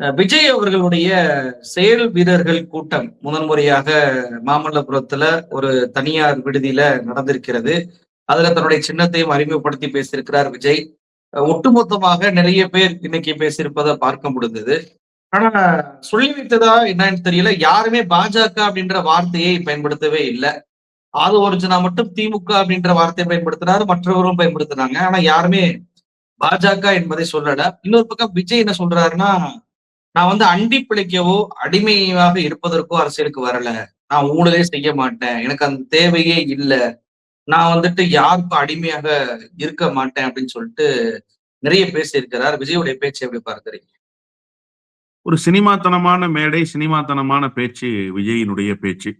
விஜய் அவர்களுடைய செயல் வீரர்கள் கூட்டம் முதன்முறையாக மாமல்லபுரத்துல ஒரு தனியார் விடுதியில நடந்திருக்கிறது. அதுல தன்னுடைய சின்னத்தையும் அறிமுகப்படுத்தி பேசியிருக்கிறார் விஜய். ஒட்டுமொத்தமாக நிறைய பேர் இன்னைக்கு பேசியிருப்பதை பார்க்க முடிந்தது. ஆனா சொல்லி வைத்ததா என்னன்னு தெரியல. யாருமே பாஜக அப்படின்ற வார்த்தையை பயன்படுத்தவே இல்லை. ஆது ஒரிஜினா மட்டும் திமுக அப்படின்ற வார்த்தையை பயன்படுத்தினாரு, மற்றவரும் பயன்படுத்தினாங்க. ஆனா யாருமே பாஜக என்பதை சொல்லல. இன்னொரு பக்கம் விஜய் என்ன சொல்றாருன்னா, நான் வந்து அண்டி பிழைக்கவோ, அடிமையாக இருப்பதற்கோ அரசியலுக்கு வரல. நான் ஊழலே செய்ய மாட்டேன். எனக்கு அந்த தேவையே இல்ல. நான் வந்துட்டு யாருக்கும் அடிமையாக இருக்க மாட்டேன் அப்படின்னு சொல்லிட்டு நிறைய பேசியிருக்கிறார். விஜயுடைய பேச்சை எப்படி பார்க்கிறீங்க? ஒரு சினிமாத்தனமான மேடை, சினிமாத்தனமான பேச்சு விஜயினுடைய பேச்சு.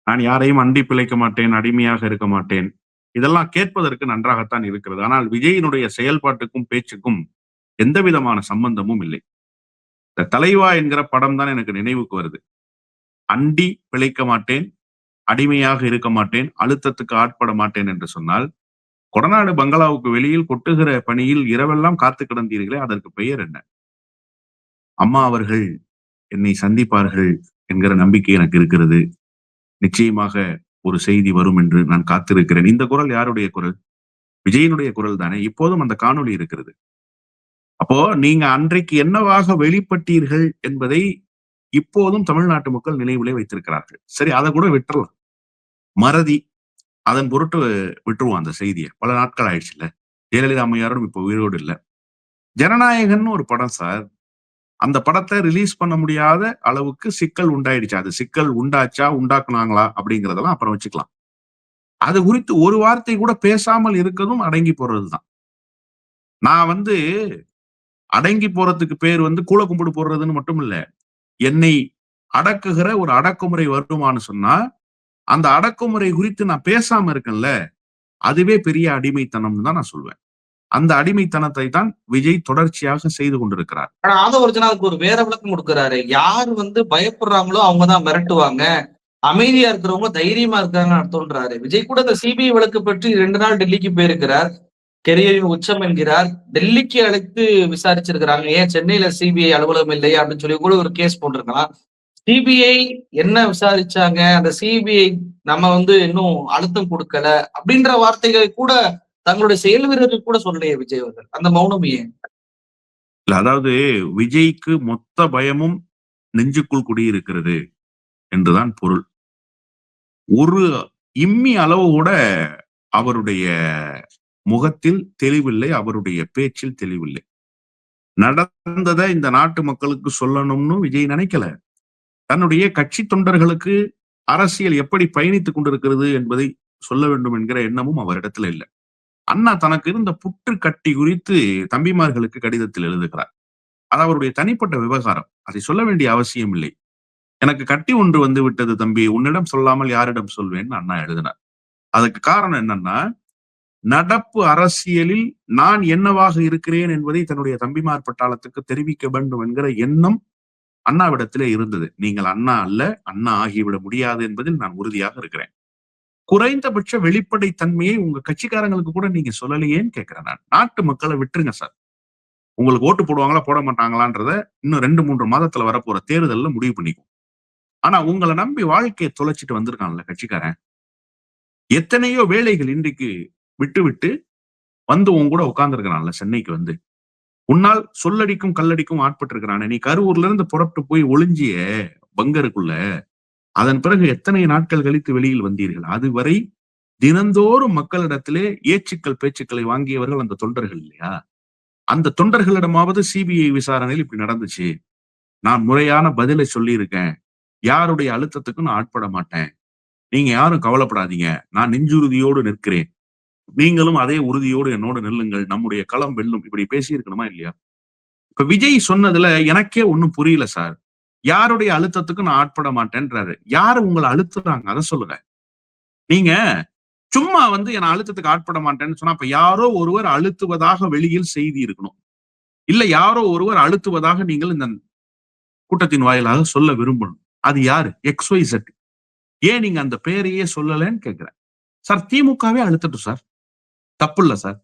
நான் யாரையும் அண்டி பிழைக்க மாட்டேன், அடிமையாக இருக்க மாட்டேன். இதெல்லாம் கேட்பதற்கு நன்றாகத்தான் இருக்கிறது. ஆனால் விஜயினுடைய செயல்பாட்டுக்கும், பேச்சுக்கும் எந்த விதமான சம்பந்தமும் இல்லை. இந்த தலைவா என்கிற படம் தான் எனக்கு நினைவுக்கு வருது. அண்டி பிழைக்க மாட்டேன், அடிமையாக இருக்க மாட்டேன், அழுத்தத்துக்கு ஆட்பட மாட்டேன் என்று சொன்னால், கொடநாடு பங்களாவுக்கு வெளியில் கொட்டுகிற பணியில் இரவெல்லாம் காத்து கிடந்தீர்களே, அதற்கு பெயர் என்ன? அம்மா அவர்கள் என்னை சந்திப்பார்கள் என்கிற நம்பிக்கை எனக்கு இருக்கிறது. நிச்சயமாக ஒரு செய்தி வரும் என்று நான் காத்திருக்கிறேன். இந்த குரல் யாருடைய குரல்? விஜயனுடைய குரல் தானே. இப்போதும் அந்த காணொளி இருக்கிறது. அப்போ நீங்க அன்றைக்கு என்னவாக வெளிப்பட்டீர்கள் என்பதை இப்போதும் தமிழ்நாட்டு மக்கள் நினைவிலே வைத்திருக்கிறார்கள். சரி, அதை கூட விட்டுறலாம். மறதி, அதன் பொருட்டு விட்டுருவோம் அந்த செய்தியை. பல நாட்கள் ஆயிடுச்சுல்ல. ஜெயலலிதா அம்மையாரும் இப்ப உயிரோடு இல்ல. ஜனநாயகன்னு ஒரு படம் சார். அந்த படத்தை ரிலீஸ் பண்ண முடியாத அளவுக்கு சிக்கல் உண்டாயிடுச்சு. அது சிக்கல் உண்டாச்சா, உண்டாக்குனாங்களா அப்படிங்கறதெல்லாம் அப்புறம் வச்சுக்கலாம். அது குறித்து ஒரு வார்த்தை கூட பேசாமல் இருக்கதும் அடங்கி போறதுதான். நான் வந்து அடங்கி போறதுக்கு பேர் வந்து கூல கும்பிடு போடுறதுன்னு மட்டும் இல்ல. என்னை அடக்குகிற ஒரு அடக்குமுறை வருமானு சொன்னா, அந்த அடக்குமுறை குறித்து நான் பேசாம இருக்கேன்ல, அதுவே பெரிய அடிமைத்தனம்னு தான் நான் சொல்வேன். அந்த அடிமைத்தனத்தை தான் விஜய் தொடர்ச்சியாக செய்து கொண்டிருக்கிறார். ஆனா ஆதவ ஒரிஜினாவுக்கு ஒரு வேற விளக்கம் கொடுக்கிறாரு. யார் வந்து பயப்படுறாங்களோ அவங்கதான் மிரட்டுவாங்க. அமைதியா இருக்கிறவங்க தைரியமா இருக்காங்கன்னு அர்த்தம்ன்றாரு. விஜய் கூட இந்த சிபிஐ வழக்கு பற்றி 2 நாள் டெல்லிக்கு போயிருக்கிறார். கெரியரின் உச்சம் என்கிறார். டெல்லிக்கு அழைத்து விசாரிச்சிருக்கிறாங்க. ஏன் சென்னையில சிபிஐ அலுவலகம் இல்லையா அப்படின்னு சொல்லி கூட ஒரு கேஸ் போட்டிருக்கலாம். சிபிஐ என்ன விசாரிச்சாங்க, அந்த சிபிஐ நம்ம வந்து இன்னும் அழுத்தம் கொடுக்கல அப்படின்ற வார்த்தைகளை கூட தங்களுடைய செயல் வீரர்கள் கூட சொல்லலையே விஜய் அவர்கள். அந்த மௌனம் ஏன்? இல்ல, அதாவது விஜய்க்கு மொத்த பயமும் நெஞ்சுக்குள் குடியிருக்கிறது என்றுதான் பொருள். ஒரு இம்மி அளவு கூட அவருடைய முகத்தில் தெளிவில்லை, அவருடைய பேச்சில் தெளிவில்லை. நடந்ததை இந்த நாட்டு மக்களுக்கு சொல்லணும்னு விஜய் நினைக்கல. தன்னுடைய கட்சி தொண்டர்களுக்கு அரசியல் எப்படி பயணித்துக் கொண்டிருக்கிறது என்பதை சொல்ல வேண்டும் என்கிற எண்ணமும் அவரிடத்துல இல்லை. அண்ணா தனக்கு இருந்த புற்று கட்டி குறித்து தம்பிமார்களுக்கு கடிதத்தில் எழுதுகிறார். அது அவருடைய தனிப்பட்ட விவகாரம். அதை சொல்ல வேண்டிய அவசியம் இல்லை. எனக்கு கட்டி ஒன்று வந்து விட்டது தம்பி, உன்னிடம் சொல்லாமல் யாரிடம் சொல்வேன்னு அண்ணா எழுதினார். அதுக்கு காரணம் என்னன்னா, நடப்பு அரசியலில் நான் என்னவாக இருக்கிறேன் என்பதை தன்னுடைய தம்பிமார் பட்டாளத்துக்கு தெரிவிக்க வேண்டும் என்கிற எண்ணம் அண்ணாவிடத்திலே இருந்தது. நீங்கள் அண்ணா அல்ல, அண்ணா ஆகிவிட முடியாது என்பதில் நான் உறுதியாக இருக்கிறேன். குறைந்தபட்ச வெளிப்படை தன்மையை உங்க கட்சிக்காரங்களுக்கு கூட நீங்க சொல்லலையேன்னு கேட்கிறேன் நான். நாட்டு மக்களை விட்டுருங்க சார். உங்களுக்கு ஓட்டு போடுவாங்களா போட மாட்டாங்களான்றத இன்னும் 2-3 மாதத்துல வரப்போற தேர்தல்ல முடிவு பண்ணிக்கும். ஆனா உங்களை நம்பி வாழ்க்கையை தொலைச்சிட்டு வந்திருக்கான்ல கட்சிக்காரன். எத்தனையோ வேலைகள் இன்றைக்கு விட்டு விட்டு வந்து உன் கூட உட்கார்ந்துருக்கிறான்ல சென்னைக்கு வந்து. உன்னால் சொல்லடிக்கும் கல்லடிக்கும் ஆட்பட்டு இருக்கிறானே. நீ கரூர்ல இருந்து புறப்பட்டு போய் ஒளிஞ்சிய பங்கருக்குள்ள, அதன் பிறகு எத்தனை நாட்கள் கழித்து வெளியில் வந்தீர்கள்? அதுவரை தினந்தோறும் மக்களிடத்திலே ஏச்சுக்கள் பேச்சுக்களை வாங்கியவர்கள் அந்த தொண்டர்கள் இல்லையா? அந்த தொண்டர்களிடமாவது சிபிஐ விசாரணையில் இப்படி நடந்துச்சு, நான் முறையான பதிலை சொல்லி இருக்கேன், யாருடைய அழுத்தத்துக்கும் நான் ஆட்பட மாட்டேன், நீங்க யாரும் கவலைப்படாதீங்க, நான் நெஞ்சுறுதியோடு நிற்கிறேன், நீங்களும் அதே உறுதியோடு என்னோடு நில்லுங்கள், நம்முடைய களம் வெல்லும், இப்படி பேசி இருக்கணுமா இல்லையா? இப்ப விஜய் சொன்னதுல எனக்கே ஒண்ணும் புரியல சார். யாருடைய அழுத்தத்துக்கும் நான் ஆட்பட மாட்டேன்றாரு. யாரு உங்களை அழுத்துறாங்க அதை சொல்லுங்க. நீங்க சும்மா வந்து என அழுத்தத்துக்கு ஆட்பட மாட்டேன்னு சொன்னா, அப்ப யாரோ ஒருவர் அழுத்துவதாக வெளியில் செய்தி இருக்கணும். இல்ல யாரோ ஒருவர் அழுத்துவதாக நீங்கள் இந்த கூட்டத்தின் வாயிலாக சொல்ல விரும்பணும். அது யாரு? XYZ. ஏன் நீங்க அந்த பேரையே சொல்லலன்னு கேட்கிறேன். சார், திமுகவே அழுத்தட்டும் சார், தப்பு இல்ல சார்.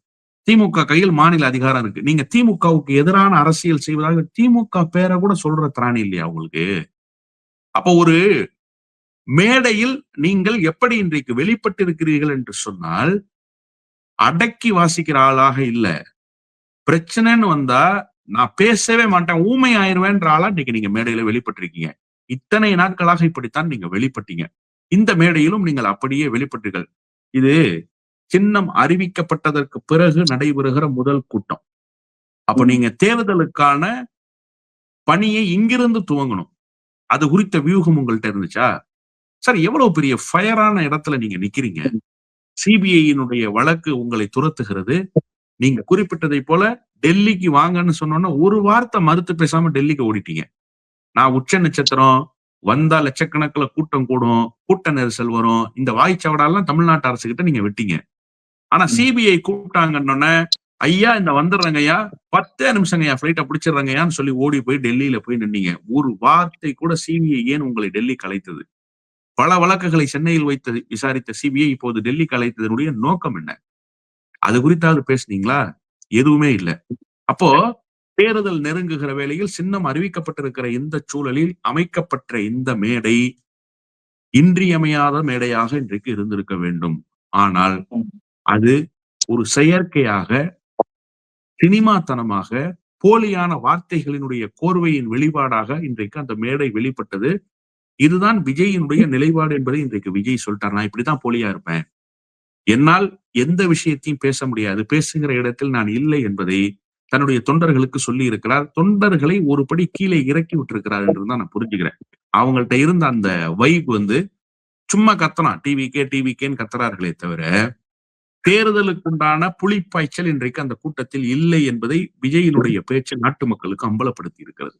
திமுக கையில் மாநில அதிகாரம் இருக்கு. நீங்க திமுகவுக்கு எதிரான அரசியல் செய்வதாக திமுக பேரை கூட சொல்ற திராணி இல்லையா உங்களுக்கு? அப்ப ஒரு மேடையில் நீங்கள் எப்படி இன்றைக்கு வெளிப்பட்டிருக்கிறீர்கள் என்று சொன்னால், அடக்கி வாசிக்கிற ஆளாக இல்ல. பிரச்சனைன்னு வந்தா நான் பேசவே மாட்டேன், ஊமை ஆயிருவேன்ற ஆளா இன்னைக்கு நீங்க மேடையில வெளிப்பட்டிருக்கீங்க. இத்தனை நாட்களாக இப்படித்தான் நீங்க வெளிப்பட்டீங்க. இந்த மேடையிலும் நீங்கள் அப்படியே வெளிப்பட்டீர்கள். இது சின்னம் அறிவிக்கப்பட்டதற்கு பிறகு நடைபெறுகிற முதல் கூட்டம். அப்ப நீங்க தேர்தலுக்கான பணியை இங்கிருந்து துவங்கணும். அது குறித்த வியூகம் உங்கள்ட்ட இருந்துச்சா? சார் எவ்வளவு பெரிய ஃபயரான இடத்துல நீங்க நிக்கிறீங்க. சிபிஐயினுடைய வழக்கு உங்களை துரத்துகிறது. நீங்க குறிப்பிட்டதை போல டெல்லிக்கு வாங்கன்னு சொன்னோன்னா ஒரு வார்த்தை மறுத்து பேசாம டெல்லிக்கு ஓடிட்டீங்க. நான் உச்ச நட்சத்திரம் வந்தா லட்சக்கணக்குல கூட்டம் கூடும், கூட்ட நெரிசல் வரும். இந்த வாய்ச்சவடாலாம் தமிழ்நாட்டு அரசு கிட்ட நீங்க விட்டீங்க. ஆனா சிபிஐ கூப்பிட்டாங்கன்னொன்னே, ஐயா இந்த வந்துடுறேங்கய்யா, 10 நிமிஷங்கய்யா ஃபிளைட்ட பிடிச்சிடுறேங்கய்யான்னு சொல்லி ஓடி போய் டெல்லியில போய் நின்னீங்க. ஒரு வார்த்தை கூட சிபிஐ ஏன் உங்களை டெல்லிக்கு அழைத்தது? பல வழக்குகளை சென்னையில் வைத்து விசாரித்த சிபிஐ இப்போது டெல்லிக்கு அழைத்ததனுடைய நோக்கம் என்ன? அது குறித்தாவது பேசுனீங்களா? எதுவுமே இல்ல. அப்போ தேர்தல் நெருங்குகிற வேளையில் சின்னம் அறிவிக்கப்பட்டிருக்கிற இந்த சூழலில் அமைக்கப்பட்ட இந்த மேடை இன்றியமையாத மேடையாக இன்றைக்கு இருந்திருக்க வேண்டும். ஆனால் அது ஒரு செயற்கையாக, சினிமாத்தனமாக, போலியான வார்த்தைகளினுடைய கோர்வையின் வெளிப்பாடாக இன்றைக்கு அந்த மேடை வெளிப்பட்டது. இதுதான் விஜயினுடைய நிலைப்பாடு என்பதை இன்றைக்கு விஜய் சொல்லிட்டார். நான் இப்படித்தான் போலியா இருப்பேன். என்னால் எந்த விஷயத்தையும் பேச முடியாது. பேசுகிற இடத்தில் நான் இல்லை என்பதை தன்னுடைய தொண்டர்களுக்கு சொல்லி இருக்கிறார். தொண்டர்களை ஒரு படி கீழே இறக்கி விட்டிருக்கிறார் என்றுதான் நான் புரிஞ்சுக்கிறேன். அவங்கள்ட்ட இருந்த அந்த வைப் சும்மா கத்தலாம். டிவிக்கேன்னு கத்துறார்களே தவிர, தேர்தலுக்குண்டான புலிப்பாய்ச்சல் இன்றைக்கு அந்த கூட்டத்தில் இல்லை என்பதை விஜயினுடைய பேச்சு நாட்டு மக்களுக்கு அம்பலப்படுத்தி இருக்கிறது.